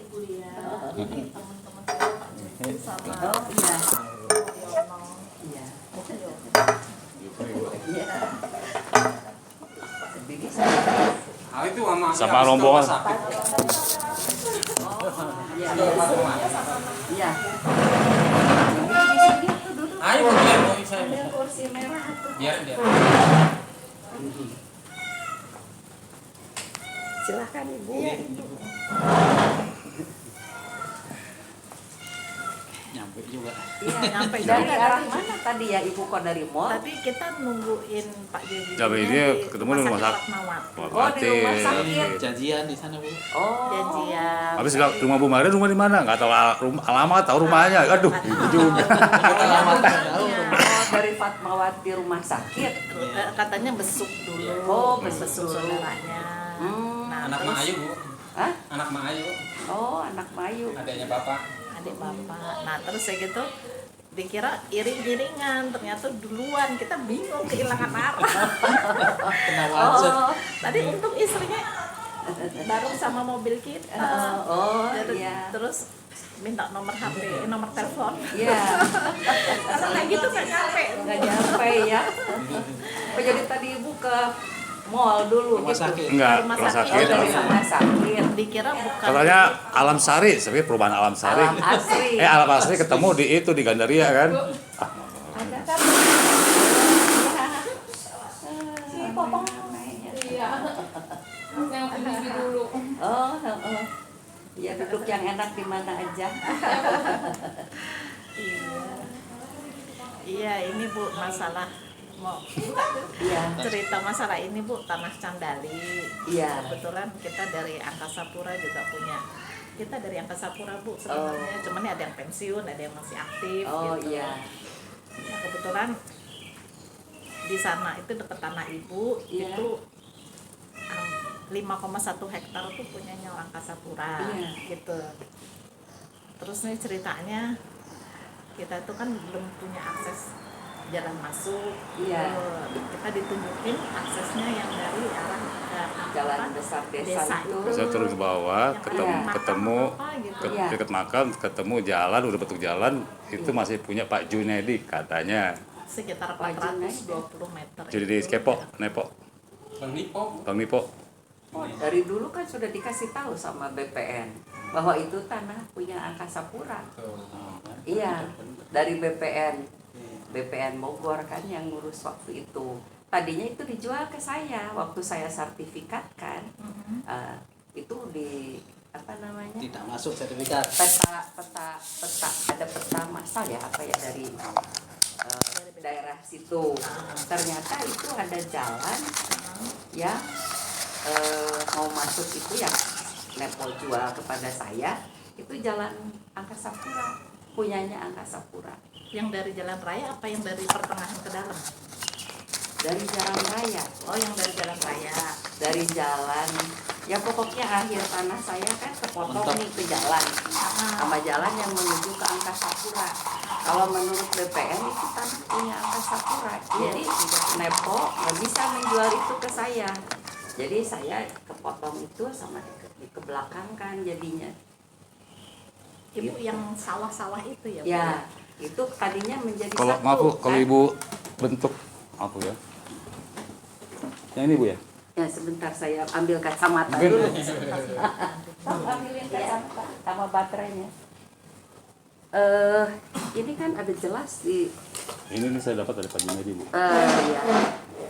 Bu ya. Ini teman-teman Pak Juni sama Oh iya. Yono. Iya. Iya. Iya. Bikin saya. Ah itu sama Sama rombongan. Iya. Iya. Ayo biar mau saya. Ambil kursi merah tuh. Biar dia. Silakan Ibu. Nyampe juga. Iya, Nyampe dari juga. arah mana tadi ya Ibu kok dari mall? Tadi kita nungguin Pak Juni. Tapi dia ketemu di rumah sakit. Oh, di rumah sakit. Janjian di sana, Bu. Oh. Janjian. Habis rumah Bu Maria rumah di mana? Enggak tahu alamat, tahu rumahnya. Aduh, itu juga. Alamat nggak tahu. Oh, dari Fatmawati rumah sakit. Katanya besuk dulu. Oh, besuk besuk dulu. saudaranya. Nah, Anak terus Mak Ayu, Bu. Hah? Anak Mak Ayu. Oh, anak Mayu. Adanya Bapak. adik bapak. Nah, terus saya gitu dikira iring-iringan, ternyata duluan. Kita bingung kehilangan arah. Kena wajah. Oh, Tadi untung istrinya baru sama mobil kita. oh, Terus- iya. Terus minta nomor HP, nomor telepon. Iya. Karena kayak gitu nggak nyampe. Nggak nyampe ya. Oh, jadi tadi Ibu ke mall dulu Rumah gitu. sakit. Enggak, Rumah rumah sakit. Oh, sakit. dari rumah sakit. Dikira bukan. Katanya Alam Sari, sebenarnya perubahan Alam Sari. Alam Asri. Alam Asri ketemu di itu di Gandaria kan. Ada kan? Si Popong namanya. Iya. Yang tinggi dulu. Oh, oh. Ya duduk yang enak di mana aja. Iya, ini Bu masalah mau Iya. cerita masalah ini Bu, tanah Candali. Iya. Kebetulan kita dari Angkasa Pura juga punya. Kita dari Angkasa Pura Bu sebenarnya, cuman ada yang pensiun, ada yang masih aktif Oh gitu. iya. Ya, kebetulan di sana itu dekat tanah Ibu Iya. itu 5,1 hektar tuh punyanya Angkasa Pura Iya. gitu. Terus nih ceritanya kita tuh kan belum punya akses jalan masuk. Iya. Kita ditunjukin aksesnya yang dari arah ke Jalan apa, besar desa itu. Bisa turun ke bawah, Yang ketemu ada ketemu makam apa gitu. ke- Iya. dekat makam, ketemu jalan, udah bentuk jalan, itu masih punya Pak Junedi katanya. Sekitar Pak Junedi. 420 meter. Jadi di itu. Kepo, Nepo, Bang Nipo. Bang Nipo. Oh, dari dulu kan sudah dikasih tahu sama BPN bahwa itu tanah punya Angkasa Pura. Iya, dari BPN Bogor kan yang ngurus waktu itu. Tadinya itu dijual ke saya waktu saya sertifikat kan. Itu di apa namanya? Tidak masuk sertifikat. Peta ada peta masal ya apa ya dari daerah situ. Ternyata itu ada jalan yang mau masuk itu yang Nepo jual kepada saya, itu jalan Angkasa Pura, punyanya Angkasa Pura. Yang dari jalan raya apa yang dari pertengahan ke dalam? Dari jalan raya, Oh, yang dari jalan raya. dari jalan ya pokoknya akhir tanah saya kan kepotong Mentok. nih ke jalan sama jalan yang menuju ke Angkasa Pura. Kalau menurut BPN itu tanah punya Angkasa Pura, jadi Nepo nggak bisa menjual itu ke saya. Jadi saya kepotong itu sama dikebelakangkan jadinya. Ibu Gitu. yang sawah-sawah itu ya? Bu? Ya, itu tadinya menjadi Kalau satu. maaf Bu, kalau kan? Ibu bentuk aku ya. Yang ini Bu ya. Ya sebentar saya ambil kacamata Mungkin. dulu. Ambilin kacamata sama baterainya. Ini kan ada jelas di Ini nih saya dapat dari Pak Junedi Bu. ya,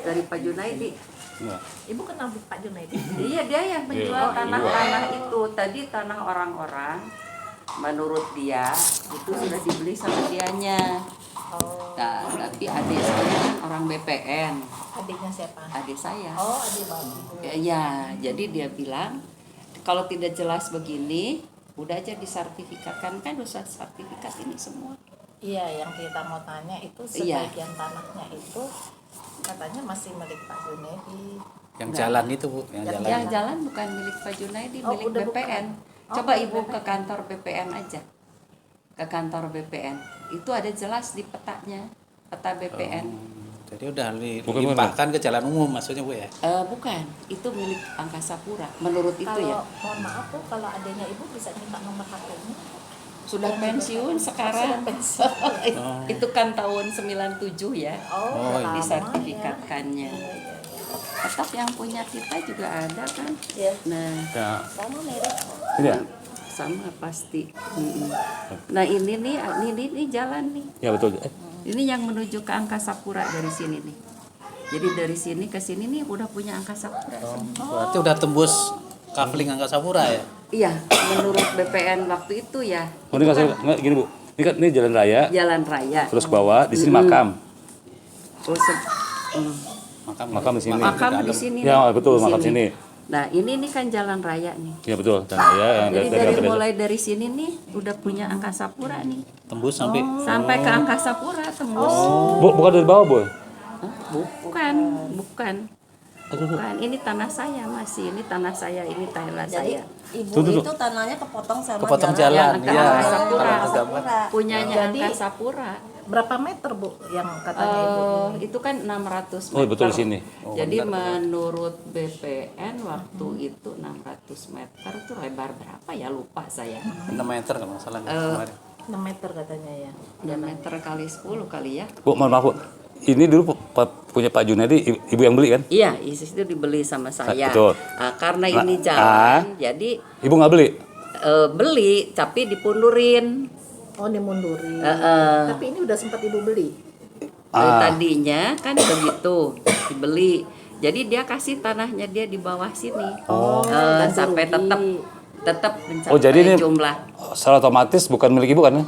dari Pak Junaidi. Enggak. Ibu kenal Bu Pak Junaidi? Iya dia yang menjual Iya, tanah-tanah itu. Tadi tanah orang-orang menurut dia itu sudah dibeli sama dianya. Oh, Nah, tapi adik saya kan orang BPN, adiknya siapa? adik saya. Oh, adik Babu. Ya, jadi dia bilang kalau tidak jelas begini, udah aja disertifikatkan kan udah sertifikat ini semua. Iya, yang kita mau tanya itu Iya. sebagian tanahnya itu katanya masih milik Pak Junaidi. Yang Enggak. jalan itu, Bu, yang Yang jalan. Yang jalan bukan milik Pak Junaidi, Oh, milik udah BPN. bukan. Coba Oh, Ibu BPN. ke kantor BPN aja. Ke kantor BPN. Itu ada jelas di petanya, peta BPN. Jadi udah Bukan, dilimpahkan ke jalan umum maksudnya Bu ya. Bukan, itu milik Angkasa Pura. Menurut itu ya. Kalau mohon maaf Bu, kalau adanya Ibu bisa minta nomor HP-nya. Sudah pensiun sekarang. Itu kan tahun 97 ya. Oh, udah Di lama sertifikatkannya. ya. Iya. Tetap yang punya kita juga ada kan. Iya. Nah, Ya, Sama mirip. ini ya? sama pasti. Nah ini nih jalan nih. Ya betul. Ini yang menuju ke Angkasa Pura dari sini nih. Jadi dari sini ke sini nih udah punya Angkasa Pura. Berarti udah tembus kafling Angkasa Pura ya. Iya, menurut BPN waktu itu ya. Oh, ini nggak gini Bu. Ini kan ini jalan raya, Jalan raya. terus ke bawah, di sini makam. Oh, Makam di sini. makam di sini. Ya, nih, betul, di makam sini. Nah, ini nih kan jalan raya nih. Ya betul, jalan raya yang Jadi dari dari kantor desa. mulai dari sini nih udah punya Angkasa Pura nih. Tembus sampai Sampai ke Angkasa Pura tembus. Bu, bukan dari bawah, Bu. Hah? Bukan. Bukan, ini tanah saya masih, ini tanah saya, ini tanah Jadi saya. ibu Tuh, tuh, tuh. itu tanahnya kepotong sama kepotong jalan. jalan. Yang Iya. Angkasa Pura. Kalau ada gambar. Punyanya Jadi- Angkasa Pura. Berapa meter Bu yang katanya Ibu? Itu kan 600 meter. Oh, betul di sini. Jadi menurut BPN waktu itu 600 meter itu lebar berapa ya lupa saya. 6 meter kalau nggak salah kemarin. 6 meter katanya ya. 6 meter kali 10 kali ya. Bu, mohon maaf Bu. Ini dulu punya Pak Junedi, ibu yang beli kan? Iya, itu dibeli sama saya. Betul. Karena ini jalan, jadi Ibu nggak beli? beli tapi dipundurin. Oh, dimundurin. Heeh. Tapi ini udah sempat Ibu beli. Tadinya kan begitu dibeli. Jadi dia kasih tanahnya dia di bawah sini. ganti Sampai rugi. tetap mencapai Oh, jadi ini jumlah. secara otomatis bukan milik ibu kan?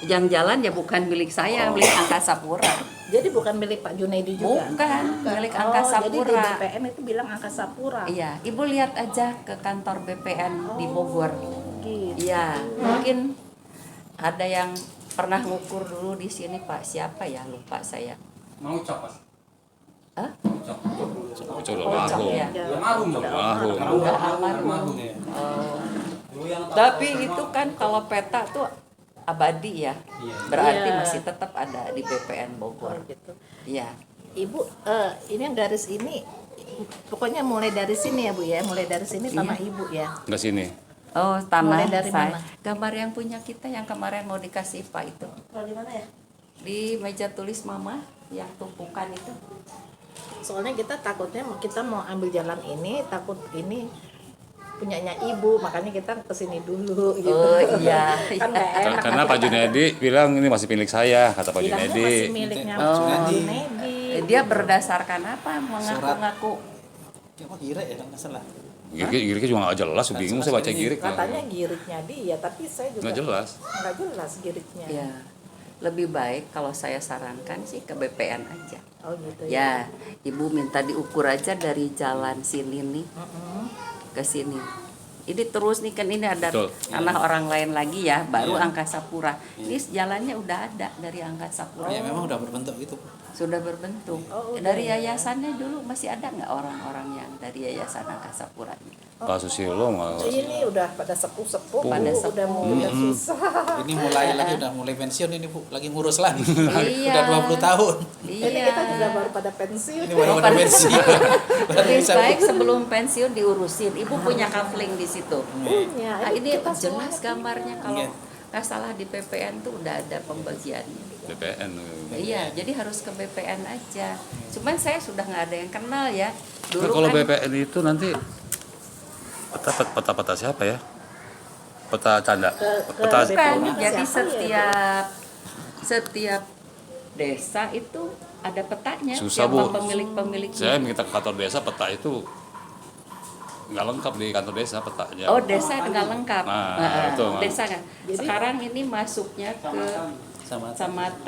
Yang jalan ya bukan milik saya, milik Angkasa Pura. Jadi bukan milik Pak Junaidi juga. Bukan, milik Angkasa Jadi di Pura. BPN itu bilang Angkasa Pura. Iya, Ibu lihat aja ke kantor BPN di Bogor. Gitu. Iya, mungkin ada yang pernah ngukur dulu di sini Pak, siapa ya, lupa saya. Mau copas. Hah? Ucok udah Kocok almarhum. ya. Almarhum dong. Almarhum. Udah almarhum. Tapi itu kan kalau peta tuh abadi ya. Berarti Iya. masih tetap ada di BPN Bogor. Oh, gitu. Iya. Ibu, ini yang garis ini, pokoknya mulai dari sini ya Bu ya, mulai dari sini tanah Ibu ya. Nggak sini. Oh, tanah Mulai dari saya. mana? Gambar yang punya kita yang kemarin mau dikasih Pak itu. Kalau di mana ya? Di meja tulis Mama yang tumpukan itu. Soalnya kita takutnya kita mau ambil jalan ini, takut ini punyanya Ibu, makanya kita kesini dulu gitu. Oh iya. Kan nggak enak. Karena nanti Pak kita Junedi bilang ini masih milik saya, kata Pak bilangnya Junedi. masih miliknya Pak Oh. Junedi. Dia berdasarkan apa mengaku-ngaku? Apa kira ya kalau nggak salah. Girik juga nggak jelas, bingung saya baca girik. Katanya giriknya dia, tapi saya juga Nggak jelas. nggak jelas giriknya. Ya, lebih baik kalau saya sarankan sih ke BPN aja. Oh gitu Ya, ya. Ibu minta diukur aja dari jalan sini nih ke sini. Ini terus nih kan ini ada Betul. tanah orang lain lagi ya, baru Angkasa Pura. Ini jalannya udah ada dari Angkasa Pura. Ya memang udah berbentuk gitu. Sudah berbentuk. Oh, udah Dari ya. yayasannya dulu masih ada nggak orang-orang yang dari Yayasan Angkasa Pura? Pak Susilo nggak. Ini udah pada sepuh-sepuh, Pada Bu. sepuh. Udah mungkin udah susah. Ini mulai mulai pensiun ini Bu, lagi ngurus lagi. Iya. Udah 20 tahun. Ini Iya. kita juga baru pada pensiun. Ini baru pada pensiun. Baru Lebih bisa baik sebelum pensiun diurusin. Ibu punya kafling di situ. Punya. Nah, ini kita jelas semuanya gambarnya kalau Iya. nggak salah di PPN tuh udah ada pembagiannya. BPN. Iya, jadi harus ke BPN aja. Cuman saya sudah nggak ada yang kenal ya. Nah, Dulu kalau kan BPN itu nanti peta siapa ya? Peta canda. ke Peta BPN. kan, Siapa jadi ya, setiap desa itu ada petanya Susah, yang Bu. pemilik-pemiliknya. Saya minta ke kantor desa peta itu nggak lengkap di kantor desa petanya. Oh, desa nggak lengkap. Nah, Heeh, itu, Mas. desa kan. Sekarang ini masuknya ke sama kecamatan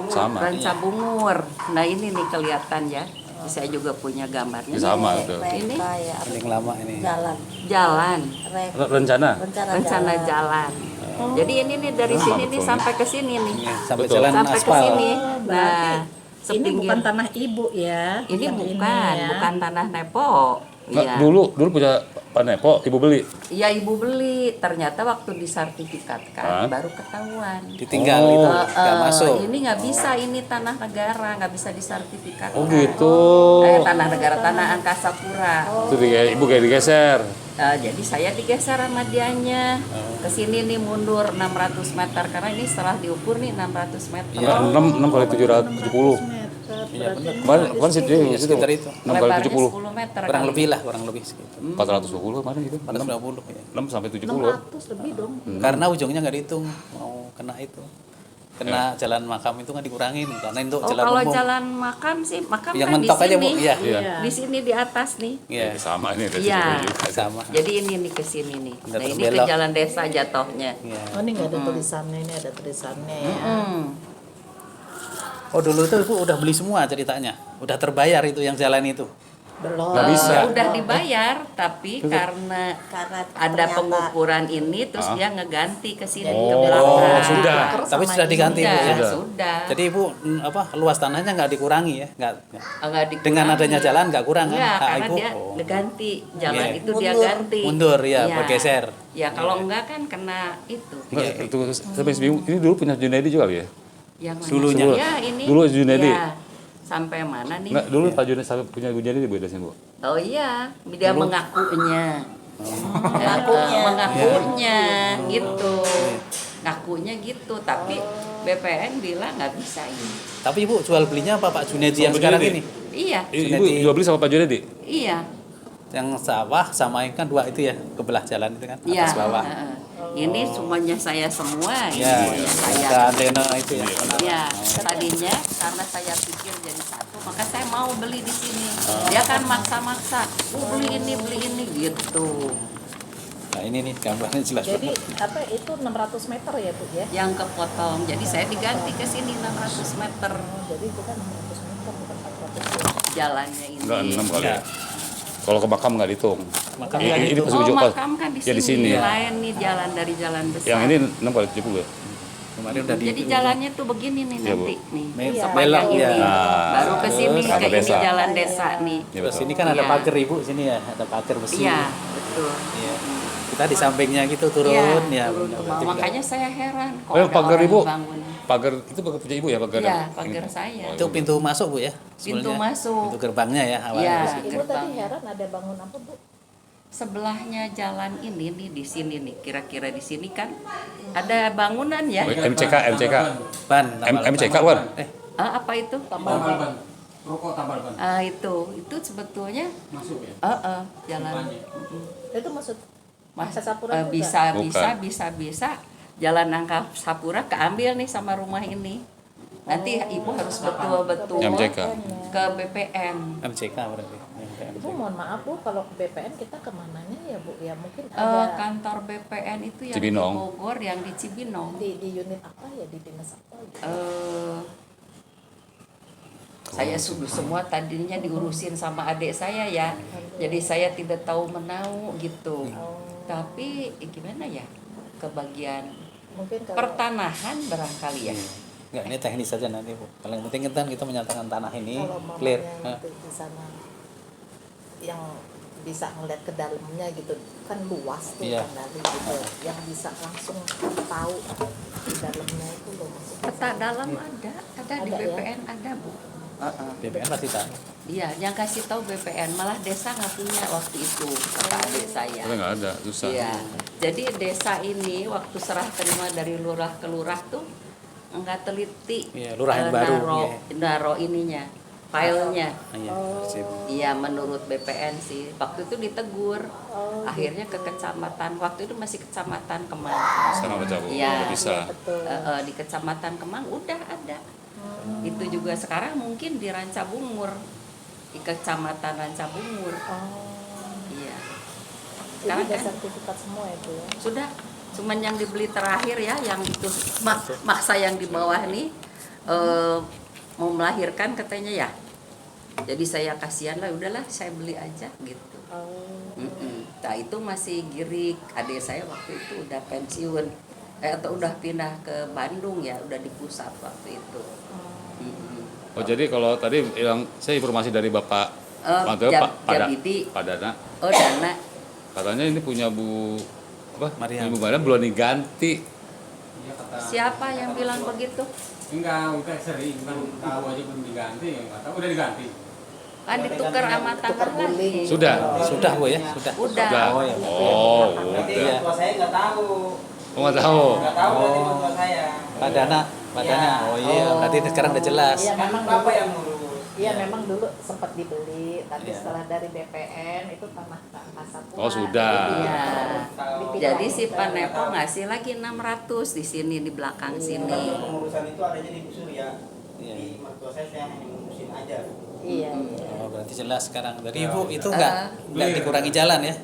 Sama. Ranca Bungur. Nah, ini nih kelihatan ya. Saya juga punya gambarnya. Sama itu. Ini Kayak apa? paling lama ini. Jalan. jalan, Rencana. rencana jalan. Jadi ini nih dari sini nih sampai ke sini nih. Ya, sampai Betul. jalan Sampai ke aspal. sini. Berarti Nah, ini sepinggir. bukan tanah Ibu ya. Ini Yang bukan, ya. bukan tanah Nepo. Nggak, Iya. dulu punya Nepo ibu beli. Iya ibu beli, ternyata waktu disertifikatkan Hah? baru ketahuan. Ditinggal Oh. itu nggak masuk. Ini nggak bisa, ini tanah negara, nggak bisa disertifikatkan. Oh gitu. Tanah negara, tanah angkasa pura. Itu ibu kayak digeser. Jadi saya digeser sama dianya ke sini nih, mundur 600 meter karena ini setelah diukur nih 600 meter. Iya. 6 kali 770. Iya benar. Kemarin sih dia Ya, sekitar itu. 6 kali Lebarnya 70. 10 meter. Kurang kali. lebih lah, kurang lebih segitu. 420 kemarin gitu. 450 ya. 6 sampai 70. 600 lebih dong. Karena ujungnya nggak dihitung mau kena itu. Kena jalan makam itu nggak dikurangin karena itu Oh jalan kalau umum. jalan makam sih, makam Yang kan di mentok aja, Bu. sini. Iya. Iya. Di sini di atas nih. Iya. Sama ini ada Iya. juga. Sama. Jadi ini nih ke sini nih. Udah Nah ini ke terbelok. jalan desa jatuhnya. Iya. Oh ini nggak ada tulisannya, ini ada tulisannya ya. Oh dulu itu Ibu udah beli semua ceritanya. Udah terbayar itu yang jalan itu. Belum. Nggak bisa. Udah dibayar, tapi karena Karena ada ternyata pengukuran ini, terus Ah. dia ngeganti ke sini Oh, ke belakang. sudah. Tapi Sama sudah ini. diganti Bu ya. Sudah. Sudah. Jadi Ibu luas tanahnya nggak dikurangi ya? Nggak. Enggak dikurangi. Dengan adanya jalan nggak kurang kan? Enggak, hak karena Ibu? dia Oh. ganti jalan Iya. itu dia Mundur. ganti. Mundur ya, Iya. bergeser. Ya kalau enggak kan kena itu. Enggak, itu sampai bingung. Ini dulu punya Junaidi juga ya? Yang mana? Dulunya. Ya ini. Dulu Junaidi. Ya. Sampai mana nih? Enggak, dulu Pak Junaidi sampai punya Junaidi Bu dari sini, Bu. Oh iya, dia mengakunya. Mengakunya. Mengakunya gitu. Ngakunya gitu, tapi BPN bilang nggak bisa ini. Tapi Ibu jual belinya apa Pak Junaidi yang Sama sekarang Junaidi. ini? Iya, Ibu jual beli sama Pak Junaidi? iya. Yang sawah sama kan dua itu ya, kebelah jalan itu kan, Iya. atas bawah. Ini semuanya saya semua, ini Ya, semuanya saya. dan Deno itu ya. Ya, tadinya karena saya pikir jadi satu, maka saya mau beli di sini. Dia kan maksa-maksa, beli ini gitu. Nah ini nih gambarnya jelas Jadi banget. apa itu 600 meter ya Bu ya? Yang kepotong, jadi saya diganti ke sini 600 meter Oh, jadi itu kan 600 meter bukan 400 jalannya ini. Enggak, 6 kali Ya. ya. Kalau ke makam enggak dihitung. Makam Ini- nggak ini dihitung. pas Oh, ujuk pas. makam kan di Ya, sini, di sini. lain nih jalan dari jalan besar. Yang ini 6 kali 70 ya? Kemarin udah Jadi jalannya tuh begini nih Iya, Bu. nanti nih. Iya, Sepanjang belok, ini. ya. Baru ke sini Terus ke ke ini desa. jalan desa nih. Ya, Terus betul. ini kan ada Iya. pagar Ibu sini ya, ada pagar besi. Iya, betul. Iya. Kita di sampingnya gitu turun Iya, ya. turun benar. ke bawah. Makanya saya heran kok Oh, ada pagar orang Ibu. bangun. Pagar itu pagar punya Ibu ya, pagar. Iya, yang- pagar ini. saya. Oh, Itu pintu masuk Bu ya? Pintu sebenarnya. masuk. Pintu gerbangnya ya awalnya. Iya. di situ. Ibu tadi Gerbang. heran ada bangun apa Bu? Sebelahnya jalan ini nih di sini nih, kira-kira di sini kan ada bangunan ya. Oh, MCK. Ban. tambal ban. MCK Wan. Apa itu? Tambal ban. Rokok tambal ban. Itu sebetulnya Masuk ya. jalan. Itu maksud Mas, Sapura juga? bisa Bukan. bisa jalan Angka Sapura keambil nih sama rumah ini. Nanti ibu harus betul-betul MCK. ke BPN. MCK berarti. Ibu mohon maaf Bu, kalau ke BPN kita kemananya ya Bu? Ya mungkin Eh, ada kantor BPN itu yang Cibinong. di Bogor, yang di Cibinong. di unit apa ya, di dinas apa gitu. Saya sudah semua tadinya diurusin sama adik saya ya, jadi saya tidak tahu menau gitu. Tapi gimana ya, kebagian Mungkin kalau pertanahan barangkali ya. Enggak, ini teknis saja nanti Bu. Paling penting kan kita menyatakan tanah ini kalau mamanya clear. nanti di sana yang bisa ngeliat ke dalamnya gitu kan luas tuh Iya. kan dari gitu, yang bisa langsung tahu di dalamnya itu loh maksudnya. Peta dalam ada di Ada ya? BPN ada Bu. BPN pasti tahu. Iya, yang kasih tahu BPN, malah desa nggak punya waktu itu kata adik saya. Tapi enggak ada, susah. Iya, jadi desa ini waktu serah terima dari lurah ke lurah tuh nggak teliti. Iya, lurah yang baru, Naro ininya, filenya. Iya, sip. Iya, menurut BPN sih. Waktu itu ditegur. Akhirnya ke kecamatan. Waktu itu masih kecamatan Kemang. Sana baca Bu. Iya. Udah bisa. Betul. Di kecamatan Kemang udah ada. Itu juga sekarang mungkin di Ranca Bungur, di kecamatan Ranca Bungur. Iya. Jadi Sekarang ada kan sertifikat semua ya Bu ya. sudah, cuman yang dibeli terakhir ya, yang itu maksa yang di bawah nih mau melahirkan katanya ya. Jadi saya kasihan lah, udahlah saya beli aja gitu. Nah itu masih girik, adik saya waktu itu udah pensiun, atau udah pindah ke Bandung ya, udah di pusat waktu itu. Oh, jadi kalau tadi yang saya informasi dari Bapak Mantul, Jab- Pak Jabidi. Dana. Oh Dana, Katanya ini punya Bu apa? Mariam. Ibu Mariam belum diganti. Iya kata. Siapa yang bilang begitu? Enggak, udah sering kan tahu aja belum diganti, enggak tahu udah diganti. Kan ditukar sama tanah lagi. Sudah. Sudah Bu ya, sudah. Udah. Sudah. Oh, ya. Oh, Berarti udah. orang tua saya nggak tahu. Oh, nggak tahu. Nggak tahu berarti orang tua saya. Padana. Oh iya, berarti sekarang udah jelas. Iya, Kan memang bapak dulu. yang ngurus. Iya, memang dulu sempat dibeli, tapi Iya. setelah dari BPN itu tanah Kasapura. Oh, sudah. Iya. Dipindahin Jadi si ke- Panepo ngasih lagi 600 di sini di belakang Kan sini. pengurusan itu adanya di Bu Surya. Iya. Di mertua saya hanya ngurusin aja. Iya, iya. Oh, berarti jelas sekarang. Dari Ibu itu enggak dikurangi jalan ya.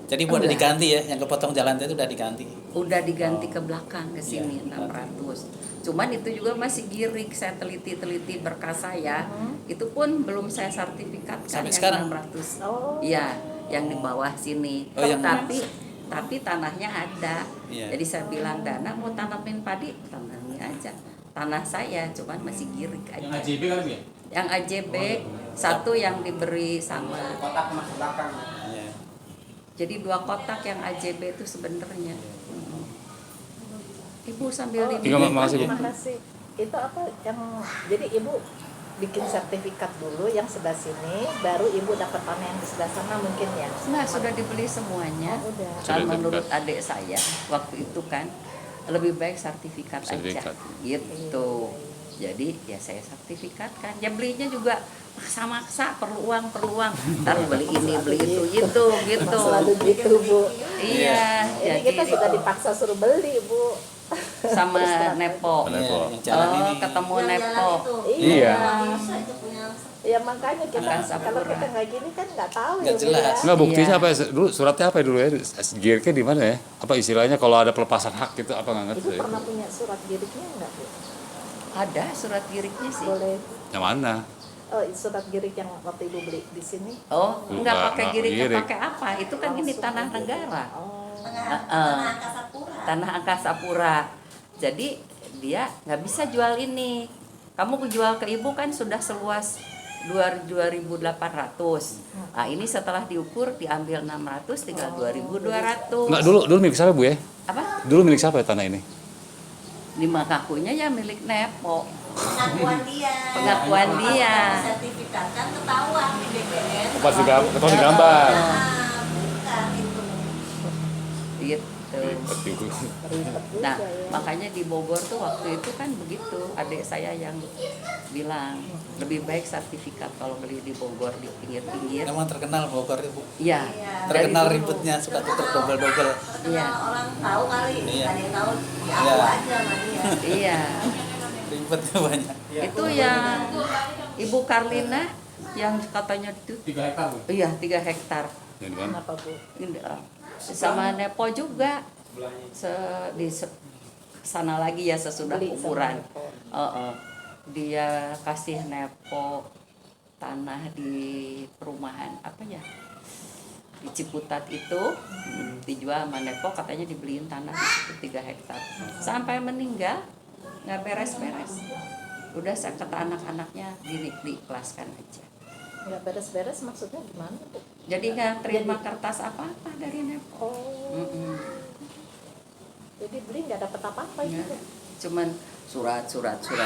Jadi Bu udah Enggak. diganti ya, yang kepotong jalan itu udah diganti. Udah diganti ke belakang ke sini Iya. 600. Cuman itu juga masih girik, saya teliti-teliti berkas saya. Itu pun belum saya sertifikatkan Sampai yang sekarang? 600. Oh. Iya, yang di bawah sini. Oh, yang- tapi tanahnya ada. Iya. Jadi saya bilang, Dana mau tanamin padi, tanamin aja. Tanah saya cuman masih girik Yang aja. AJB kan Bu ya? Yang AJB satu yang diberi sama. Kotak mas belakang. Iya. Jadi 2 kotak yang AJB itu sebenarnya. Ibu sambil Oh, ini. Iya, makasih, Bu. Terima kasih. Itu apa yang jadi Ibu bikin sertifikat dulu yang sebelah sini, baru Ibu dapat tanah yang di sebelah sana mungkin ya. Nah, sudah dibeli semuanya. Oh, udah. Kan Sudah menurut dekat. adik saya waktu itu kan lebih baik sertifikat, Sertifikat. aja. Gitu. Jadi ya saya sertifikatkan. Ya belinya juga maksa-maksa, perlu uang. Ntar beli ini, beli itu, gitu. Selalu gitu, Bu. Iya, Ini jadi kita sudah dipaksa suruh beli, Bu. sama Nepo. Iya, Nepo. yang jalan ini. Ketemu Nepo. Iya. Ya makanya kita Angkasa kalau Pura. kita nggak gini kan nggak tahu Nggak ya, Bu, jelas. ya. Enggak, buktinya Iya. apa ya? Dulu suratnya apa ya dulu ya? GRK di mana ya? Apa istilahnya kalau ada pelepasan hak gitu apa nggak ngerti Ibu ya? pernah punya surat giriknya nggak, Bu? Ada surat giriknya sih. Boleh. Yang mana? Oh, surat girik yang waktu Ibu beli di sini. Oh, Bukan, enggak pakai nggak giriknya, girik. pakai apa? Itu kan ini tanah negara. Oh. Tanah Angkasa Pura. Jadi dia nggak bisa jual ini. Kamu jual ke ibu kan sudah seluas 2.800. Nah ini setelah diukur diambil 600 tinggal 2.200. Enggak, dulu milik siapa Bu ya? Apa? Dulu milik siapa ya tanah ini? Di mengakunya ya milik Nepo. Pengakuan dia. Pengakuan dia. Sertifikat kan ketahuan di BPN. Pas di gambar. Bukan itu. Gitu. Ribet juga Nah, ya. makanya di Bogor tuh waktu itu kan begitu. Adik saya yang bilang lebih baik sertifikat kalau beli di Bogor di pinggir-pinggir. Emang terkenal Bogor Ibu. Iya. Terkenal dari dulu. ributnya, suka tutup double-double. Iya. Orang tahu kali, Iya. ada yang tahu ya Iya. aku aja sama dia. Iya. Ribetnya banyak. Itu yang Ibu Karlina yang katanya itu 3 hektar Bu. iya 3 hektar. Yang di mana? Kenapa, Bu? Ini, sama Nepo juga di sana lagi ya sesudah Beli sama kuburan. Nepo. Dia kasih Nepo tanah di perumahan apa ya, di Ciputat itu, dijual sama Nepo, katanya dibeliin tanah itu 3 hektar sampai meninggal nggak beres-beres. Udah saya kata anak-anaknya diikhlaskan aja. Nggak beres-beres maksudnya gimana, Bu? Jadi nggak terima kertas apa-apa dari Nepo. Oh, Mm-mm. jadi beli nggak dapat apa-apa Ya, gitu. cuman surat.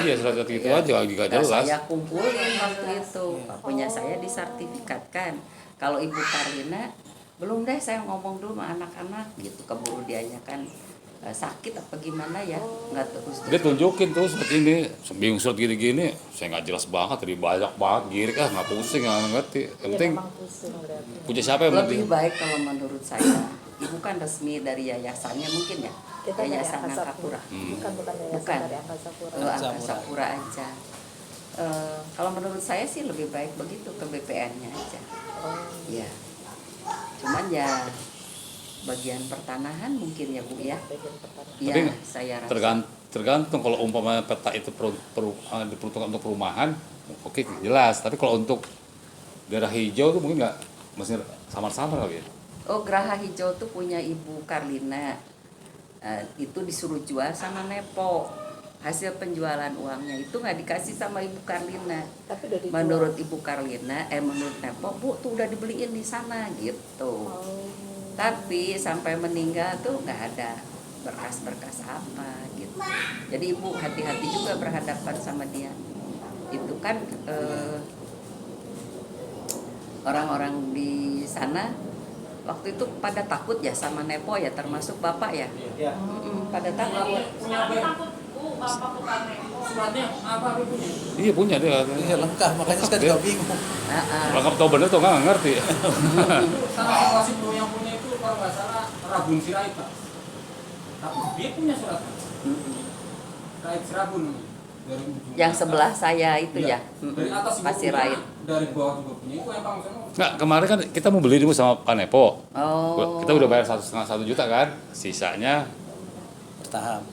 Iya, surat gitu Iya. aja lagi gak Nah, jelas. saya kumpulin waktu itu, punya saya disertifikatkan. Kalau Ibu Karlina belum deh, saya ngomong dulu sama anak-anak gitu, keburu dianya kan sakit apa gimana ya, nggak terus. Dia tunjukin tuh seperti ini, bingung surat gini-gini, saya nggak jelas banget, tadi banyak banget, girik nggak pusing, nggak ngerti. Yang Iya, penting memang pusing berarti. punya siapa yang Lebih penting. baik kalau menurut saya, Ibu kan resmi dari yayasannya mungkin ya, Kita dari Yayasan Angkasa Angkapura. Bukan yayasan Bukan. dari Angkasa Pura. Angkasa Pura aja. Kalau menurut saya sih lebih baik begitu, ke BPN-nya aja. Oh, Ya, cuman ya bagian pertanahan mungkin ya Bu ya. bagian pertanian. Iya, Tapi saya rasa. Tergantung kalau umpamanya peta itu diperuntukkan untuk perumahan, oke jelas. Tapi kalau untuk daerah hijau tuh mungkin nggak, masih samar-samar kali ya. Oh, Geraha Hijau tuh punya Ibu Karlina. Itu disuruh jual sama Nepo. Hasil penjualan uangnya itu nggak dikasih sama Ibu Karlina. Tapi udah dijual. Menurut Ibu Karlina, menurut Nepo, Bu tuh udah dibeliin di sana gitu. Oh. Tapi sampai meninggal tuh nggak ada berkas-berkas apa gitu. Jadi ibu hati-hati juga berhadapan sama dia. Itu kan orang-orang di sana waktu itu pada takut ya sama Nepo ya, termasuk bapak ya. Ya. Pada takut. Punya suratnya apa punya? Iya punya dia. Iya lengkap, makanya saya juga bingung. Lengkap tahu bener tuh nggak ngerti. Salah satu wasit yang punya itu kalau nggak salah Rabun Sirait Pak. Tapi dia punya surat. Sirait Rabun dari ujung. Yang sebelah saya itu Iya. ya, Dari atas juga Pasir punya, Rait. dari bawah juga punya. Itu yang paling sana. Nggak, kemarin kan kita mau beli dulu sama Pak Nepo. Oh. Kita udah bayar 1,5 juta kan, sisanya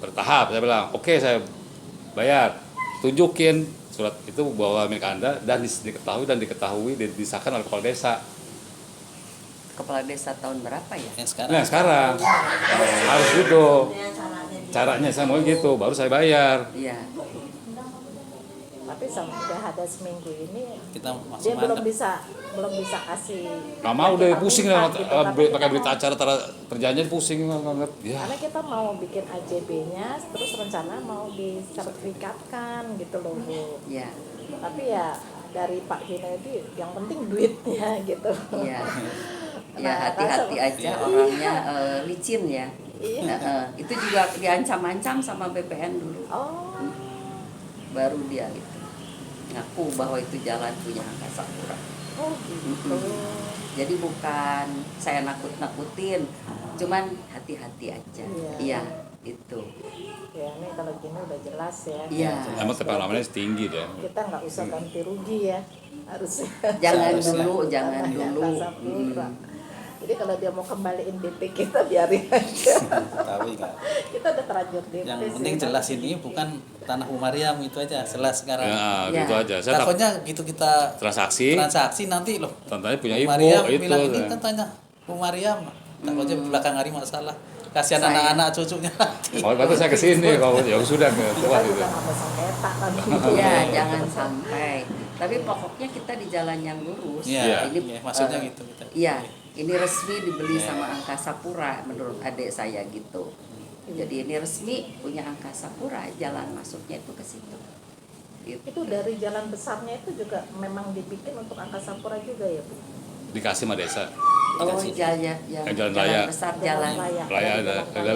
bertahap. Saya bilang, oke saya bayar, tunjukin surat itu bahwa milik Anda dan diketahui dan disahkan oleh kepala desa. Kepala desa tahun berapa ya? Yang sekarang. Nah sekarang harus gitu, Ya, caranya caranya saya mau gitu, baru saya bayar. Iya. Tapi udah ada seminggu ini Kita masih dia belum mantap. bisa kasih. Nggak mau deh, pusing lah lah, gitu. pakai berita acara perjanjian pusing banget. Ya. Karena kita mau bikin AJB-nya, terus rencana mau disertifikatkan gitu loh Bu. Iya. Tapi ya dari Pak Hinedi yang penting duitnya gitu. Iya. Ya Nah, hati-hati rasa- aja orangnya licin ya. Iya. Itu juga diancam-ancam sama BPN dulu. Oh, Baru dia itu ngaku bahwa itu jalan punya Angkasa Pura. oh gitu. Jadi bukan saya nakut-nakutin, cuman hati-hati aja. Iya. Iya, itu. Ya ini kalau gini udah jelas ya. Iya. Emang pengalamannya tinggi deh. Kita nggak usah ganti rugi ya, harusnya. Jangan Seharusnya. dulu, jangan Tanah dulu. Angkasa Pura. Jadi kalau dia mau kembaliin DP kita biarin aja. Tapi nggak. Kita udah terlanjur DP. Yang sih. penting jelas ini bukan tanah Umariam itu aja, jelas sekarang. Ya, Ya. gitu aja. Saya Takutnya gitu kita transaksi, transaksi nanti loh. tantanya punya ibu Umariam itu. bilang ini kan tanya Umariam. Takutnya belakang hari masalah. Kasihan Saya- anak-anak cucunya nanti. Oh, berarti saya kesini kalau ya sudah ke Kita tua juga gitu. nggak mau sengketa kan. Ya, jangan sampai. Tapi pokoknya kita di jalan yang lurus. Iya, Ini iya, maksudnya eh, gitu kita. Iya, ini resmi dibeli Iya. sama Angkasa Pura menurut adik saya gitu. Jadi ini resmi punya Angkasa Pura, jalan masuknya itu ke situ. Gitu. Itu dari jalan besarnya itu juga memang dibikin untuk Angkasa Pura juga ya Bu? Dikasih sama desa. Oh, jalan yang Jalan raya. besar jalan. Raya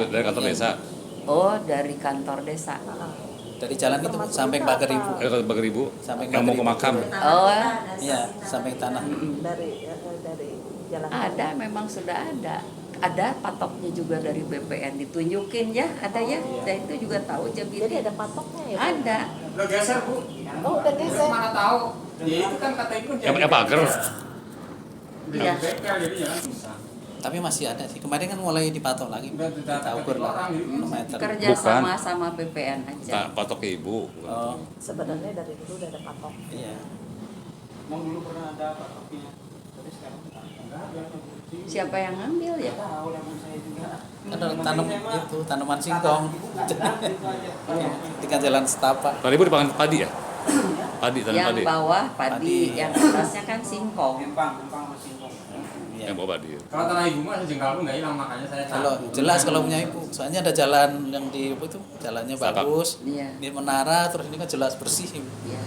dari kantor desa. Oh, dari kantor desa. Dari jalan itu sampai ke Pagar Ibu. Bagi ibu, Sampai yang mau ke Ibu. makam. Oh, Iya, sampai tanah. Dari jalan ada, memang sudah ada. Ada patoknya juga dari BPN ditunjukin ya, ada ya. Dan itu juga tahu Jadi Jabiti. ada patoknya ya Bu? Ada. Udah geser Bu. Oh udah geser. Mana tahu? Ya itu kan kata ibu Ya pagar. Di Iya. bengkel jadi jangan susah. Tapi masih ada sih. Kemarin kan mulai dipatok lagi. Udah Kita ukur lah. orang, gitu. Meter. Kerja sama sama BPN aja. Patok ke ibu. Oh, Sebenarnya dari dulu udah ada patok. iya. Emang dulu pernah ada Pak Topinya, tapi sekarang enggak ada. Siapa yang ngambil ya? Tahu lemon saya juga. Ada tanam itu, tanaman singkong. Tinggal jalan setapak. Tadi ibu dipanggil padi ya? Padi, tanam Yang padi. bawah padi, Padi. yang atasnya kan singkong. Empang masih empang. Iya. Yang bawa padi. Kalau tanah ibu mah sejengkal pun nggak hilang, makanya saya Kalau tahu. jelas kalau punya ibu, soalnya ada jalan yang di apa itu, jalannya Setapak. bagus. Iya. Di menara terus ini kan jelas bersih. Iya.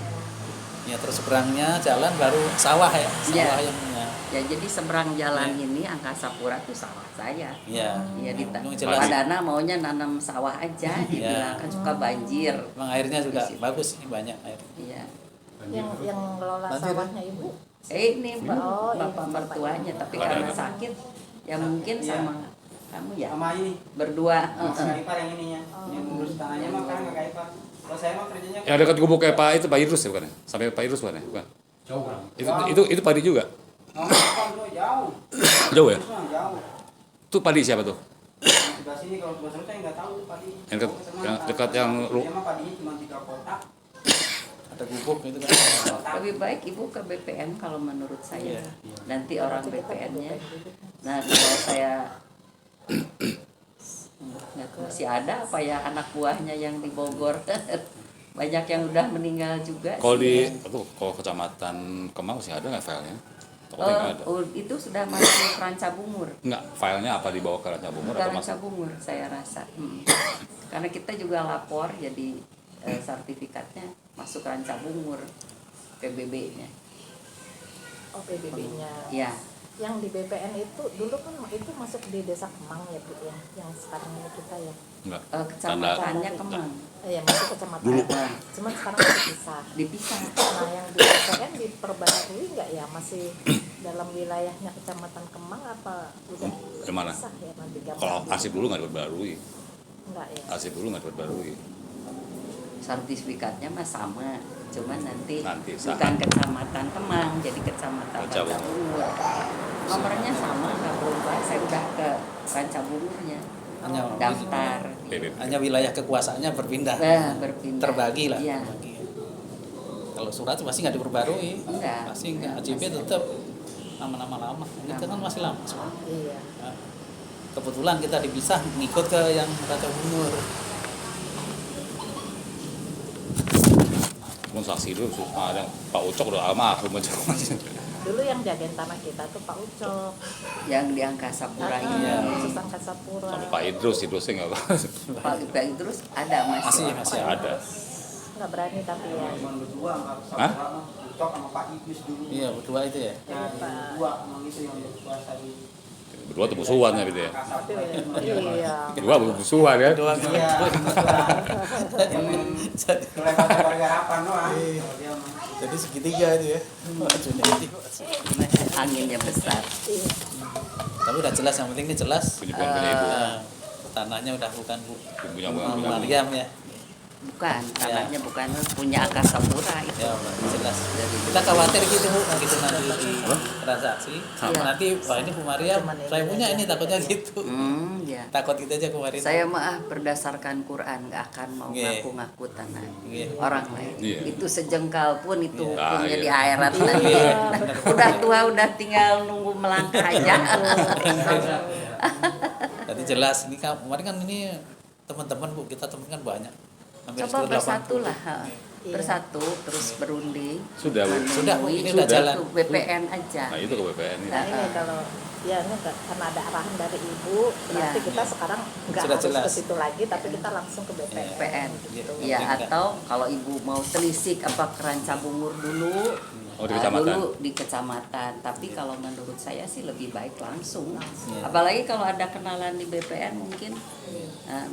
Ya terus seberangnya jalan baru sawah ya, sawah Iya. yang punya. Ya jadi seberang jalan ini Angkasa Pura itu sawah saya. Iya. Iya di Memang Pak jelas. Dana maunya nanam sawah aja, dibilang kan suka banjir. Emang airnya juga Di situ. bagus sih, banyak air. Iya. Yang ngelola Banjir. sawahnya Ibu. Ini Oh, bapak ini mertuanya, tapi Ada. karena sakit, ya mungkin Iya. sama kamu ya Sama ini, berdua. Mas Kaipar yang ininya. Yang ngurus tanahnya mah kan Kak Kaipar. Kalau saya mah kerjanya Yang dekat gubuk kayak Pak itu Pak Idrus ya bukan ya? Sampai Pak Idrus bukan ya? Bukan. Jauh kan. Itu padi juga. Bukan, bro, jauh. Jauh ya? Terus mah jauh. Itu padi siapa tuh? Sebelah sini kalau sebelah sana saya nggak tahu padi. Yang dekat yang Dia mah padinya cuma 3 kotak. Ada gubuk itu kan. Lebih baik ibu ke BPN kalau menurut saya. Iya. Nanti orang BPN-nya. Nah kalau saya nggak tahu masih ada apa ya anak buahnya yang di Bogor. Banyak yang udah meninggal juga. Kalau sih. di kalau kecamatan Kemang masih ada nggak filenya? Takutnya nggak ada. Itu sudah masuk ke Ranca Bungur. Enggak, filenya apa dibawa ke Ranca Bungur Ke atau Ranca masuk? Bungur saya rasa. Karena kita juga lapor, jadi sertifikatnya masuk ke Ranca Bungur, PBB-nya. Oh, PBB-nya. Ya, Yang di BPN itu dulu kan itu masuk di Desa Kemang ya Bu ya, yang sekarang ini kita ya. Enggak. kecamatannya Kemang. Ya masuk kecamatan. Dulu. Cuman sekarang udah dipisah. Dipisah. Nah yang di BPN diperbarui nggak ya, masih dalam wilayahnya kecamatan Kemang apa udah Di mana? dipisah ya nanti gabung? Kalau arsip dulu nggak diperbarui. Enggak ya. Arsip dulu nggak diperbarui. Sertifikatnya mah sama, cuman nanti Saat. bukan kecamatan Kemang, jadi kecamatan Ranca Ranca Bungur. Nomornya sama, nggak berubah. Saya udah ke Ranca Bungurnya, Hanya daftar. PBB. hanya wilayah kekuasaannya berpindah. Berpindah. Terbagi lah. Iya. terbagi. Kalau surat pasti nggak diperbarui. Enggak. Pasti nggak. AJB tetap nama-nama lama. Ini kan masih lama semua. Iya. Nah, kebetulan kita dipisah ngikut ke yang Ranca Bungur. Saksi dulu, ada Pak Ucok udah almarhum aja. Dulu yang jagain tanah kita tuh Pak Ucok. Yang di Angkasa Pura ini. Khusus Angkasa Pura. Sama Pak Idrusnya nggak apa. Pak Idrus ada masih. Masih Ada. Nggak berani tapi ya. Cuma berdua nggak Hah? Ucok sama Pak Idris dulu. Iya, berdua itu ya. Ya, berdua emang itu yang berkuasa di Berdua tuh musuhan ya gitu ya. Tapi iya. Dua musuhan ya. Dua Iya, kelewatan gara-gara doang. Kalau dia mah. Jadi segitiga itu ya. Anginnya besar. Iya. Tapi udah jelas, yang penting ini jelas. Punya ibu. Nah, tanahnya udah bukan Punya Bu punya. Mariam ya. Bukan, tanahnya bukan punya Angkasa Pura itu. Ya, jelas. Kita khawatir gitu Bu, begitu nanti di transaksi. Sama. Nanti wah ini Bu Mariam, saya punya ini takutnya gitu. Ya. Takut kita aja kemarin. Saya mah berdasarkan Quran nggak akan mau Iya. ngaku-ngaku tanah Iya. orang lain. Iya. Itu sejengkal pun itu Iya. hukumnya Ah, di iya. akhirat nanti. Udah tua udah tinggal nunggu melangkah aja. Tadi jelas ini kemarin kan ini teman-teman Bu, kita teman kan banyak. Hampir Coba 180. bersatu lah, Iya. bersatu terus berunding. Sudah, Bu. Sudah, Bu, ini udah Sudah jalan. tuh, BPN aja. Nah itu ke BPN ini. Nah ini kalau ya ini karena ada arahan dari Ibu, berarti Iya. kita sekarang nggak Sudah harus jelas. ke situ lagi, tapi kita langsung ke BPN. BPN. Gitu. Ya atau kalau ibu mau telisik apa ke Ranca Bungur dulu. Oh, di kecamatan. Dulu di kecamatan. Tapi kalau menurut saya sih lebih baik langsung. Iya. Apalagi kalau ada kenalan di BPN mungkin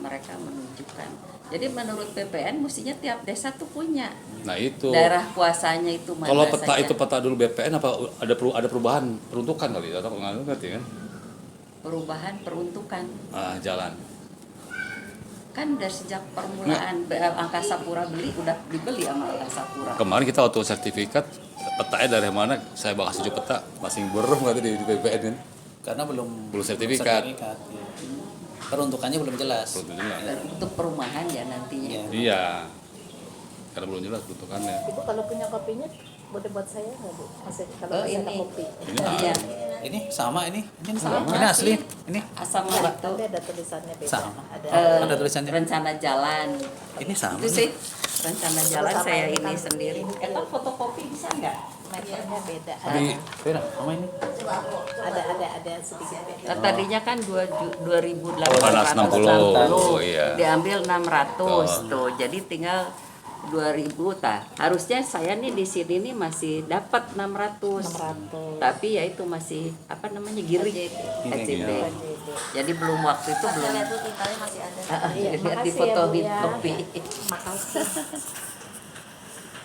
mereka menunjukkan. Jadi menurut BPN mestinya tiap desa tuh punya Nah itu. daerah kuasanya itu mana Kalau peta saja. itu peta dulu BPN apa ada perubahan peruntukan kali atau nggak ngerti kan? Perubahan peruntukan. Jalan. Kan dari sejak permulaan Angkasa Pura beli udah dibeli sama Angkasa Pura. Kemarin kita waktu sertifikat petanya dari mana? Saya bakal setuju peta masih berem nggak tuh di BPN kan? Karena belum Sertifikat. iya. Peruntukannya belum jelas. Belum jelas. Untuk perumahan ya nantinya. Iya. Iya. Karena belum jelas peruntukannya. Ibu kalau punya kopinya boleh buat saya nggak Bu? Masih kalau Oh, masih ada ini. kopi. Ini Iya. Ini sama ini Sama ini asli. sih. Ini Asam Ya, itu tapi ada tulisannya beda. Sama. Ada. Ada tulisannya. rencana jalan. ini sama. Itu sih rencana jalan Sama saya ini ini kan. sendiri. Kita fotokopi bisa nggak? Meternya beda. Di Vera, sama ini. Ada sedikit beda. Tadinya kan 2.860. 60, iya. Diambil 600 tuh. Jadi tinggal 2.000 tah. Harusnya saya nih di sini nih masih dapat 600. 600. Tapi ya itu masih apa namanya giring. AJB. Jadi belum waktu itu belum. Lihat tuh tintanya masih ada. Iya, Lihat di makasih foto ya, Bu, ya. kopi. Makasih.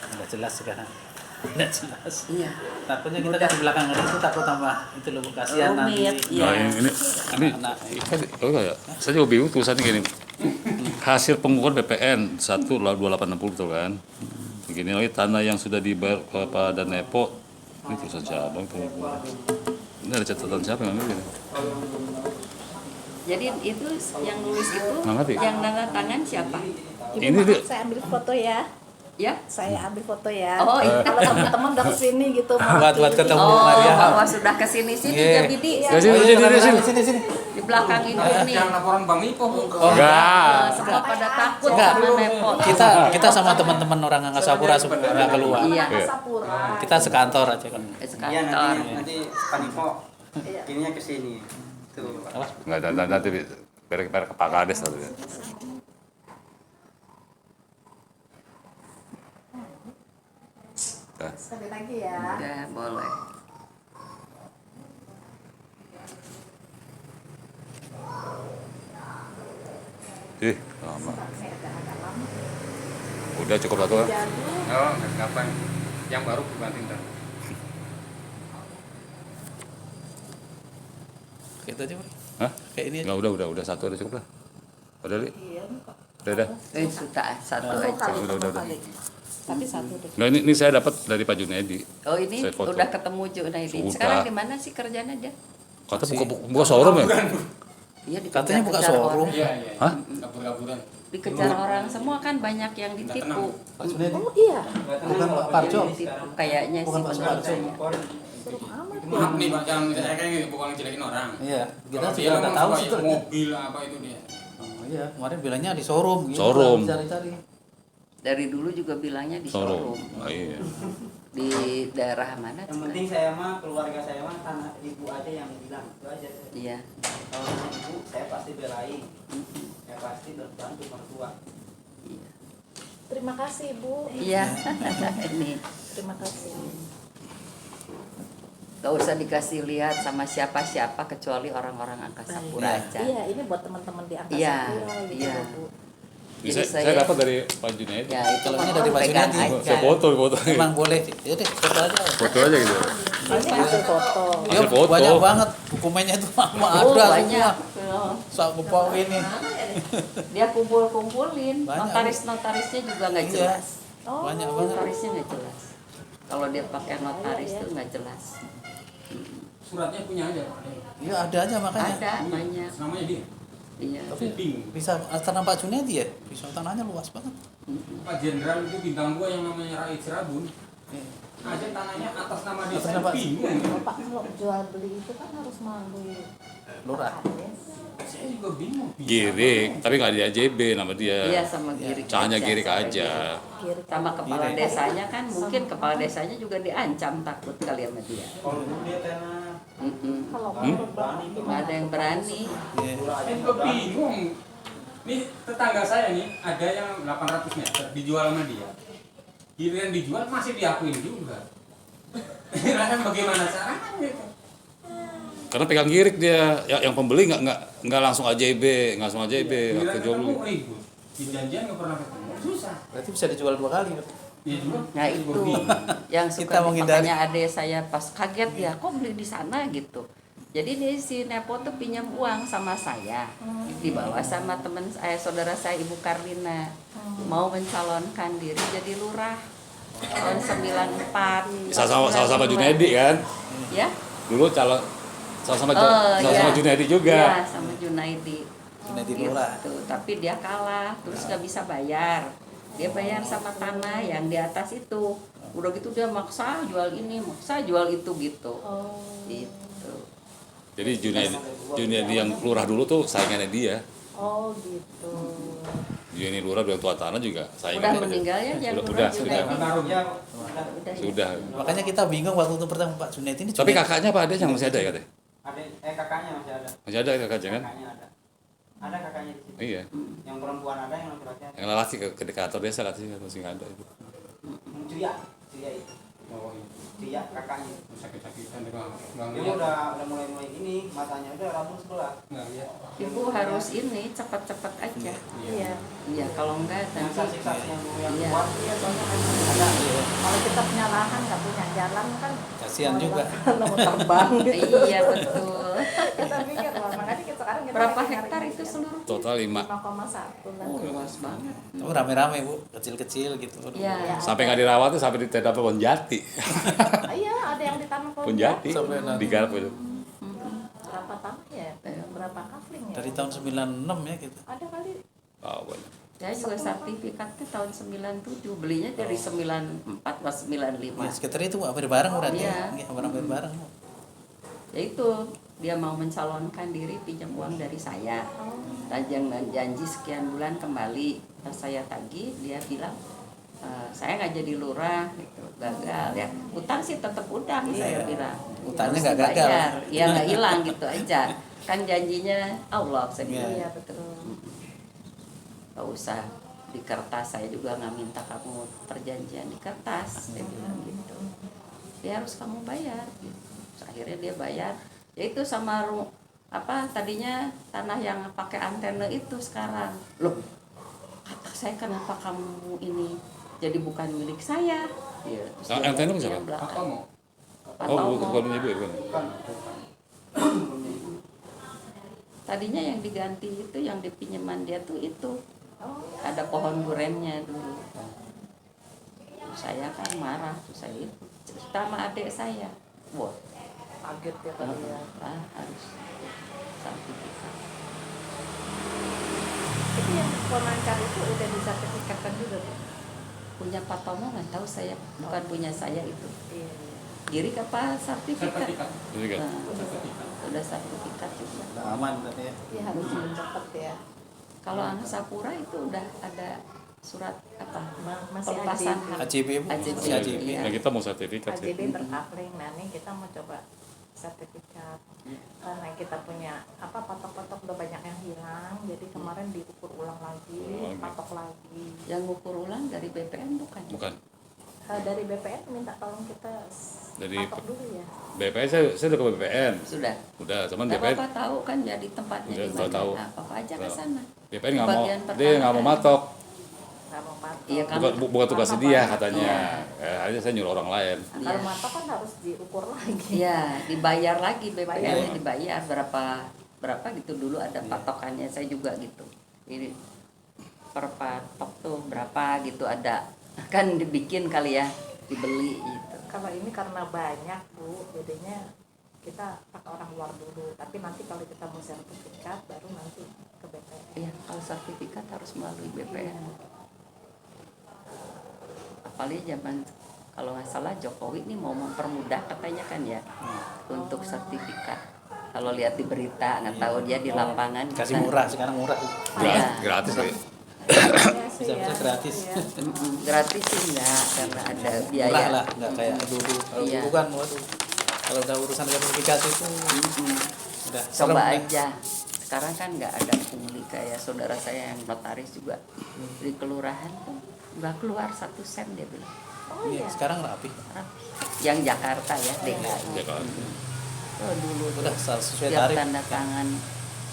Udah jelas sekarang. Udah jelas. Iya. Takutnya kita kan di belakang itu takut tambah itu loh kasihan nanti. Rumit, iya. Nah ini Anak. oh ya, saya juga bingung tulisannya gini. Hasil pengukuran BPN 12860 tuh kan. Begini lagi tanah yang sudah dibayar kepada Nepo. Ini tulisan siapa? Ini ada catatan siapa yang ngambil ini? Jadi itu yang nulis itu Nggak ngerti. yang tanda tangan siapa? Ibu, Ini maaf, dia- saya ambil foto ya. Ya? Saya ambil foto ya. Oh, iya. Kalau teman-teman udah kesini gitu mau Buat pilih. ketemu Oh, Maria. bahwa sudah kesini sini Iya. ya Bidi. Ya, sini, sini, sini, sini. sini sini. Di belakang itu nih. Yang laporan Bang Ipo. Enggak. Semua pada takut Enggak. sama Nepo. Kita sama teman-teman orang Angkasa Pura supaya nggak keluar. Iya. Sapura. Kita sekantor aja kan. Iya Sekantor. nanti Panipo ininya ke sini. Tuh. Enggak, nanti biar ke Pak Kades nanti. Nah, Sekali lagi ya. Ya, boleh. ih, lama. Udah cukup satu kan? Oh, ngapain? Yang baru dibanting ntar. Kita aja, Pak. Hah? Kayak ini aja. Enggak, udah satu udah cukup lah. Udah, Li. Udah. Sudah satu Satu aja. kali, Udah. satu kali. Tapi satu deh. Nah, ini saya dapat dari Pak Junedi. Oh ini Saya foto. udah ketemu Junaidi. Sudah. Sekarang di mana sih kerjanya dia? Kata buka showroom ya? Iya Katanya buka dikejar-kejar showroom. orang. Iya. Hah? Kabur-kaburan. Dikejar orang semua kan banyak yang ditipu. Pak Junedi. Oh iya. Bukan Pak Parjo. Ditipu kayaknya Bukan sih Pak menurutnya. Serem amat. Maaf nih Pak, jangan saya kayak bukan ngejelekin orang. Iya, kita Kalau dia juga udah memang tahu suka sih tuh. mobil apa itu dia. Oh, iya, kemarin bilangnya di showroom gitu. Showroom. Cari-cari. Dari dulu juga bilangnya di Showroom. showroom. Oh, iya. Di daerah mana? Yang penting saya mah keluarga saya mah tanah ibu aja yang bilang itu aja. Iya. Kalau tanah ibu saya pasti belain. Saya pasti berbantu mertua. Iya. Terima kasih Bu. Iya. Ini Terima kasih. gak usah dikasih lihat sama siapa-siapa kecuali orang-orang Angkasa Pura aja. Iya, ini buat teman-teman di Angkasa Iya, Pura gitu iya. loh, Bu. Ini Jadi saya dapat dari Pak Junedi. Ya itu Kalau ini mah dari Pak pegang Junedi. aja. Saya foto. Emang boleh. Ya deh, foto aja. Foto aja gitu. Ini hasil foto. Ya, Hasil foto. banyak banget dokumennya itu mama Oh, ada banyak. semua. Soal kupau ini. Dia kumpulin. Banyak. Notarisnya juga nggak Iya. jelas. Oh, Banyak banget. Notarisnya nggak jelas. Kalau dia pakai notaris Iya, tuh nggak jelas. Suratnya punya aja Pak. Iya ada aja makanya. Ada banyak. Namanya dia. Iya. Tapi Bingung. bisa tanah Pak Junedi ya? Bisa tanahnya luas banget. Pak Jenderal itu bintang 2 yang namanya Raid Sirabun. Iya. Aja tanahnya atas nama Atas desa nama- bingung. Bapak kalau jual beli itu kan harus melalui Lurah. kades. Saya juga bingung. Girik, tapi nggak di AJB nama dia. Iya sama girik. Cahanya aja, girik sama aja. Kiri Sama kepala Girik. desanya kan mungkin kepala desanya juga diancam takut kali sama dia. Kalau dulu dia tanah Kalau Hmm? menurut Bapak Nggak gimana? ada yang berani. Iya. Saya juga bingung. Nih tetangga saya nih ada yang 800 meter dijual sama dia. Giliran dijual masih diakuin juga. Rasanya bagaimana caranya gitu? Karena pegang girik dia, yang pembeli nggak langsung AJB, nggak langsung AJB, nggak Giliran kejual ketemu beli. ribut. Di janjian nggak pernah ketemu. Susah. Berarti bisa dijual 2 kali. Pak. Iya juga. Nah Saya itu juga bingung. yang Kita suka menghindari. makanya adek saya pas kaget ya kok beli di sana gitu. Jadi dia si Nepo tuh pinjam uang sama saya, dibawa sama teman saya, saudara saya Ibu Karlina, mau mencalonkan diri jadi lurah tahun 94. Sama-sama Junedi kan? Ya? Dulu calon sama-sama iya. Junedi juga. Iya, sama Junaidi. Junedi Gitu. Lurah. Tapi dia kalah, terus nggak bisa bayar. Dia bayar sama tanah yang di atas itu. Udah gitu dia maksa jual ini, maksa jual itu gitu. Oh, Gitu. Jadi Junedi yang lurah dulu tuh saingannya dia. oh gitu. Junedi lurah yang tua tanah juga Udah saingannya. meninggal ya yang Sudah. Baru ya Sudah. Makanya kita bingung waktu itu pertama Pak Junedi ini. Tapi Junedi. kakaknya apa adanya yang masih ada ya katanya? ada kakaknya masih ada. Masih ada kakaknya kan? Kakaknya ada. Ada kakaknya di situ. Iya. Yang perempuan ada, yang laki-laki ada. Yang lelaki ke dekator desa katanya masih nggak ada itu. Cuya itu. Oh, iya. Cuya kakaknya. Sakit-sakitan juga nggak Dia ngeliat. udah mulai gini, matanya udah rabun sebelah. Nggak lihat. Ibu harus ini cepat-cepat aja. Iya. Iya, kalau enggak Yang nanti saksi-saksi yang Iya. kuat. Iya, soalnya kan ada. Kalau kita punya lahan nggak punya jalan kan Kasihan juga. mau terbang gitu. iya betul. Kita pikir wah makanya kita sekarang kita Berapa lagi hektar nyari itu jalan. seluruh? Total 5. 5,1 lah. Oh, luas banget. Oh, rame-rame Bu, kecil-kecil gitu. Iya. Sampai nggak dirawat tuh sampai di tenda pohon jati. Ah, iya, ada yang ditanam pohon Pohon jati Sampai nanti. digarap itu. Berapa tahun ya? Berapa kafling ya? Dari tahun 96 ya gitu. Ada kali. Oh, banyak. Saya juga sertifikatnya tahun 97, belinya dari 94 atau 95. Ya, sekitar itu hampir bareng berarti. Iya. Iya, hampir bareng. Ya itu dia mau mencalonkan diri pinjam uang dari saya. Janji sekian bulan kembali. Pas saya tagih, dia bilang saya nggak jadi lurah, gitu, gagal ya. Utang sih tetap utang, saya bilang. Utangnya Harus nggak gagal. dibayar. Ya nggak hilang gitu aja. Kan janjinya Allah, saya bilang. Iya betul. Gak usah di kertas, saya juga nggak minta kamu perjanjian di kertas, saya bilang gitu. Dia harus kamu bayar gitu. Terus akhirnya dia bayar, yaitu sama tadinya tanah yang pakai antena itu sekarang. Loh, kata saya, kenapa kamu ini jadi bukan milik saya? Ya, terus Ah, dia antena ganti siapa? yang belakang. Apa mau? Patomo. bukan punya ibu ya, bukan. Tadinya yang diganti itu, yang dipinjeman dia tuh itu. Ada pohon durennya dulu. Terus saya kan marah, terus saya itu cerita sama adik saya. Wah, Kaget ya kali ya. harus sertifikat. Itu yang penancar itu udah disertifikatkan juga Bu? Punya Pak Tomo nggak tahu saya, bukan punya saya itu. Iya. Girik apa sertifikat? Sertifikat. Jadi kan. Udah sertifikat juga. Aman berarti ya. Iya harus cepet ya. Kalau Angkasapura itu udah ada surat apa? Masih Pelepasan AJB. hak. AJB Bu. AJB. Masih AJB. Iya. Nah, kita mau sertifikat sih. AJB berkapling. Nah ini kita mau coba sertifikat. Karena kita punya patok-patok udah banyak yang hilang. Jadi kemarin diukur ulang lagi, patok lagi. Yang ngukur ulang dari BPN bukan? Bukan. Dari BPN minta tolong kita Dari patok dulu ya. BPN saya udah ke BPN. Sudah. Udah, cuman Nggak BPN apa-apa tahu kan jadi tempatnya Udah, di mana. tahu. Nah, Papa aja ke Tahu. sana. BPN nggak mau, Bagian dia pertama nggak mau kan. matok. Nggak mau patok. Iya kan? Bukan tugas Karena dia banyak. katanya. Akhirnya saya nyuruh orang lain. Nah, kalau matok kan harus diukur lagi. Iya, dibayar lagi BPN Bayar. dibayar berapa gitu dulu ada patokannya, saya juga gitu. Ini per patok tuh berapa gitu ada. Kan dibikin kali ya, dibeli gitu. Kalau ini karena banyak Bu, jadinya kita pakai orang luar dulu. Tapi nanti kalau kita mau sertifikat baru nanti ke BPN. Iya, kalau sertifikat harus melalui BPN. Apalagi zaman kalau nggak salah Jokowi ini mau mempermudah katanya kan ya untuk sertifikat. Kalau lihat di berita nggak tahu dia di lapangan Kasih bisa- murah, sekarang murah. Iya. Gratis kali. Bisa gratis. Iya. Gratis sih enggak karena ada biaya. Murah lah, nggak kayak dulu. Kalau Iya. dulu kan waduh. Kalau udah urusan sertifikat itu udah serem Coba ya. aja. Sekarang kan nggak ada pungli kayak saudara saya yang notaris juga di kelurahan tuh nggak keluar 1 sen dia bilang. Oh Iya, iya. sekarang rapi. Yang Jakarta ya DKI. Jakarta. Oh, dulu Udah sesuai tiap tarif. tanda tangan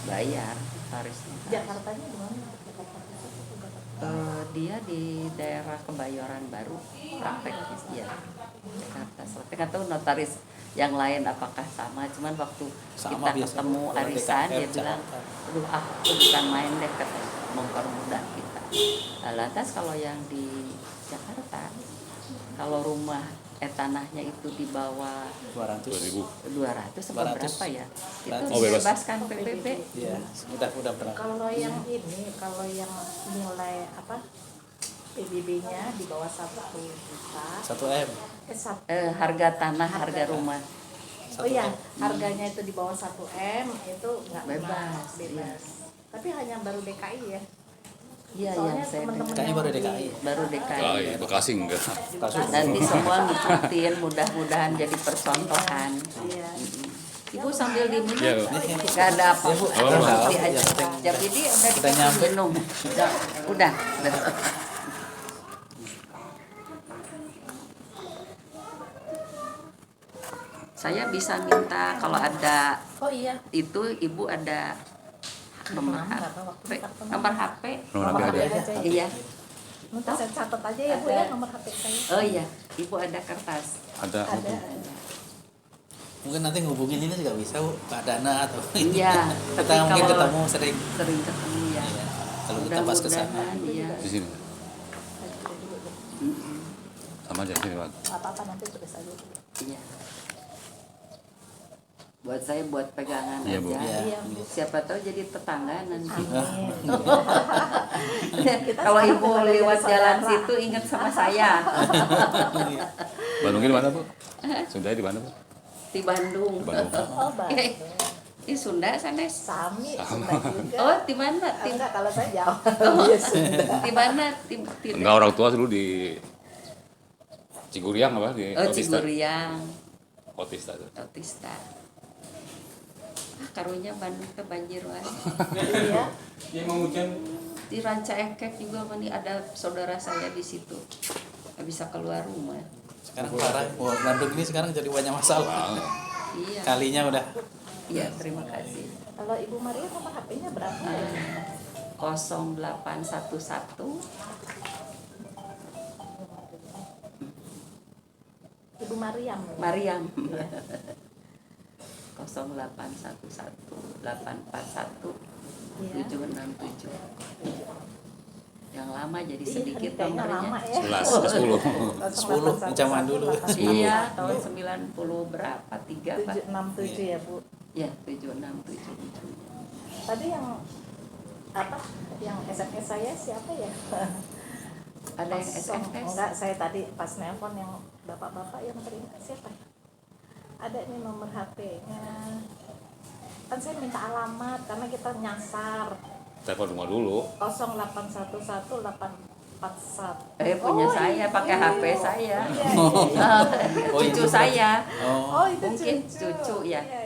bayar notarisnya. Jakartanya di mana? Dia di daerah Kebayoran Baru praktek ya Jakarta Selatan. Nggak tahu notaris yang lain apakah sama, cuman waktu Sama kita biasa. ketemu Kalau arisan DKR dia bilang Jakarta. aduh aku bukan main deh katanya, mempermudah kita. Nah, lantas kalau yang di Jakarta kalau rumah tanahnya itu di bawah 200. 2000. 200 apa 200. berapa ya itu Oh, bebas. dibebaskan PBB. Iya, udah berapa? Kalau yang ini, kalau yang mulai PBB-nya di bawah 1 juta. 1 M. Harga tanah, harga rumah Oh iya, harganya itu di bawah 1 M itu nggak Bebas, bebas. Tapi hanya baru DKI ya. iya Soalnya yang saya teman-teman Kayaknya yang baru di- DKI. baru DKI. Ah, iya, Bekasi enggak. di Kasus. Bekasi. Nanti semua ngikutin, mudah-mudahan jadi percontohan. Iya. Ibu sambil diminum, Iya, Bu. nggak ada apa. Iya, Bu. Nanti Iya, aja. Bu. Jam ini udah Udah dikasih nyampe. minum. Udah. Saya bisa minta kalau ada Oh iya. itu ibu ada nomor Nggak tahu waktu HP, itu. nomor HP. Nomor HP ada. aja. Iya. Minta saya catat aja ya Bu ya nomor HP saya. Oh iya, ibu ada kertas. Ada. Ada. Mungkin nanti ngubungin ini juga bisa Bu, Pak Dana atau Iya. kita tapi mungkin kalau ketemu sering. sering ketemu ya. Iya. Kalau kita pas ke sana. Mudah-mudahan, iya. Di sini. Mm-mm. Sama aja sini, Pak. Apa-apa nanti tulis aja. Iya. Buat saya buat pegangan Iya, Bu. aja. Iya. Siapa tahu jadi tetangga nanti. Amin. Kalau sekarang ibu udah jadi lewat jalan saudara. situ ingat sama saya Bandungnya di mana, Bu? Sundanya di mana, Bu? di Bandung. Di Bandung. Oh, Bandung. Di Sunda sanes. Sami, Sama. Sunda juga. Oh, di mana? Enggak, kalau saya jauh. Oh. Iya, Sunda. Di mana? Enggak, orang tua dulu di Ciguriang apa di Oh, Otista. Ciguriang. Otista tuh. Otista. Ah, karunya Bandung ke banjir wae. Iya. Dia mau hujan. Di Ranca Ekek juga mani ada saudara saya di situ. Nggak bisa keluar rumah. Sekarang parah. Wah, Bandung ini sekarang jadi banyak masalah. Iya. Kalinya udah Iya, terima kasih. Kalau Ibu Maria nomor HP-nya berapa ya? 0811 Ibu Mariam. Mariam. 0811 841 Iya. 767. Yang lama jadi Iya, sedikit kayaknya lama nomornya. ya. 11 ke 10. 10 zaman dulu. 10. Iya, tahun 90 berapa? 3 apa? 767 ya, Bu. Ya, 767. Tadi yang apa? Yang SMS saya siapa ya? Ada yang SMS? Enggak, saya tadi pas nelpon yang bapak-bapak yang terima siapa ya? Ada nih nomor HP-nya. Kan saya minta alamat karena kita nyasar. Telepon rumah dulu. 0811841. Punya saya pakai iya. HP saya. Iya, iya. Oh, Cucu itu. saya. Oh, Oh, itu Mungkin cucu ya. Iya,